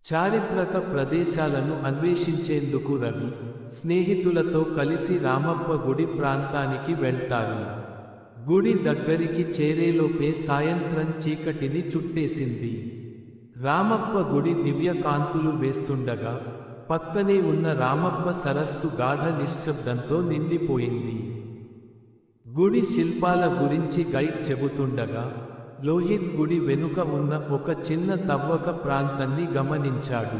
చారిత్రక ప్రదేశాలను అన్వేషించేందుకు రవి స్నేహితులతో కలిసి రామప్ప గుడి ప్రాంతానికి వెళ్తారు. గుడి దగ్గరికి చేరేలోపే సాయంత్రం చీకటిని చుట్టేసింది. రామప్ప గుడి దివ్య కాంతులు వేస్తుండగా పక్కనే ఉన్న రామప్ప సరస్సు గాఢ నిశ్శబ్దంతో నిండిపోయింది. గుడి శిల్పాల గురించి గైడ్ చెబుతుండగా లోహిత్ గుడి వెనుక ఉన్న ఒక చిన్న తవ్వక ప్రాంతాన్ని గమనించాడు.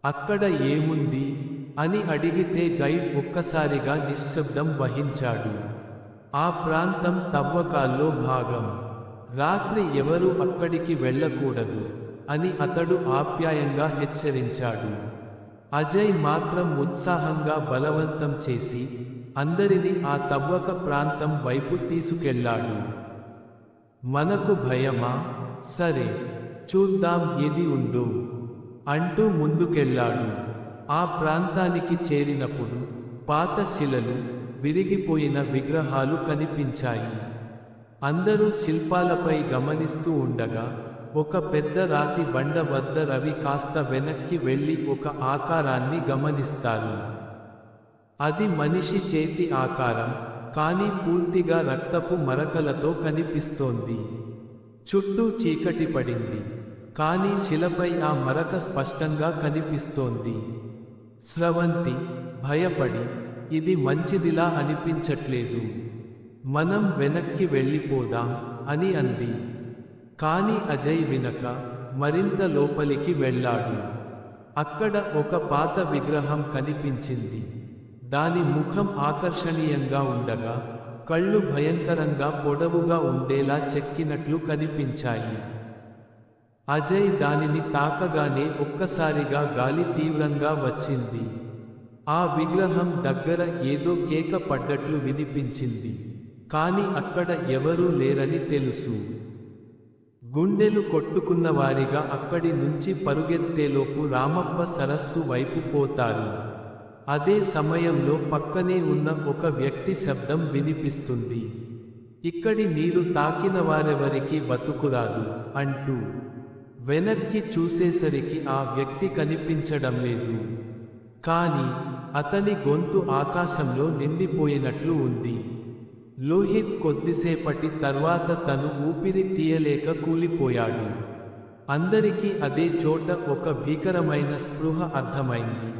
అక్కడ ఏముంది అని అడిగితే గైడ్ ఒక్కసారిగా నిశ్శబ్దం వహించాడు. ఆ ప్రాంతం తవ్వకాల్లో భాగం. రాత్రి ఎవరూ అక్కడికి వెళ్ళకూడదు అని అతడు ఆప్యాయంగా హెచ్చరించాడు. అజయ్ మాత్రం ఉత్సాహంగా బలవంతం చేసి అందరినీ ఆ తవ్వక ప్రాంతం వైపు తీసుకెళ్లాడు. మనకు భయమా? సరే, చూద్దాం ఏది ఉందో అంటూ ముందుకెళ్లాడు. ఆ ప్రాంతానికి చేరినప్పుడు పాత శిలలు, విరిగిపోయిన విగ్రహాలు కనిపించాయి. అందరూ శిల్పాలపై గమనిస్తూ ఉండగా ఒక పెద్ద రాతి బండ వద్ద రవి కాస్త వెనక్కి వెళ్ళి ఒక ఆకారాన్ని గమనిస్తారు. అది మనిషి చేతి ఆకారం, కానీ పూర్తిగా రక్తపు మరకలతో కనిపిస్తోంది. చుట్టూ చీకటి పడింది, కానీ శిలపై ఆ మరక స్పష్టంగా కనిపిస్తోంది. స్రవంతి భయపడి, ఇది మంచిదిలా అనిపించట్లేదు, మనం వెనక్కి వెళ్ళిపోదాం అని అంది. కానీ అజయ్ వినక మరింత లోపలికి వెళ్ళాడు. అక్కడ ఒక పాత విగ్రహం కనిపించింది. దాని ముఖం ఆకర్షణీయంగా ఉండగా కళ్ళు భయంకరంగా పొడవుగా ఉండేలా చెక్కినట్లు కనిపించాయి. అజయ్ దానిని తాకగానే ఒక్కసారిగా గాలి తీవ్రంగా వచ్చింది. ఆ విగ్రహం దగ్గర ఏదో కేక పడ్డట్లు వినిపించింది, కాని అక్కడ ఎవరూ లేరని తెలుసు. గుండెలు కొట్టుకున్నవారిగా అక్కడి నుంచి పరుగెత్తేలోపు రామప్ప సరస్సు వైపు పోతారు. అదే సమయంలో పక్కనే ఉన్న ఒక వ్యక్తి శబ్దం వినిపిస్తుంది. ఇక్కడి నీరు తాకిన వారెవరికి బతుకురాదు అంటూ. వెనక్కి చూసేసరికి ఆ వ్యక్తి కనిపించడం లేదు, కానీ అతని గొంతు ఆకాశంలో నిండిపోయినట్లు ఉంది. లోహిత్ కొద్దిసేపటి తర్వాత తను ఊపిరి తీయలేక కూలిపోయాడు. అందరికీ అదే చోట ఒక భీకరమైన స్పృహ అర్థమైంది.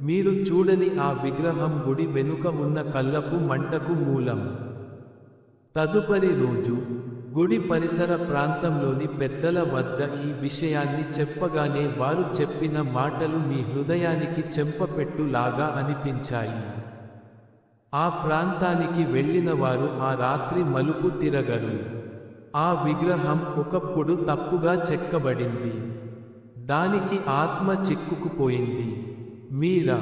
మీరు చూడని ఆ విగ్రహం గుడి వెనుక ఉన్న కల్లపు మంటకు మూలం. తదుపరి రోజు గుడి పరిసర ప్రాంతంలోని పెద్దల వద్ద ఈ విషయాన్ని చెప్పగానే వారు చెప్పిన మాటలు మీ హృదయానికి చెంపపెట్టులాగా అనిపించాయి. ఆ ప్రాంతానికి వెళ్ళిన వారు ఆ రాత్రి మలుపు తిరగరు. ఆ విగ్రహం ఒకప్పుడు తప్పుగా చెక్కబడింది, దానికి ఆత్మ చిక్కుకుపోయింది. మీరా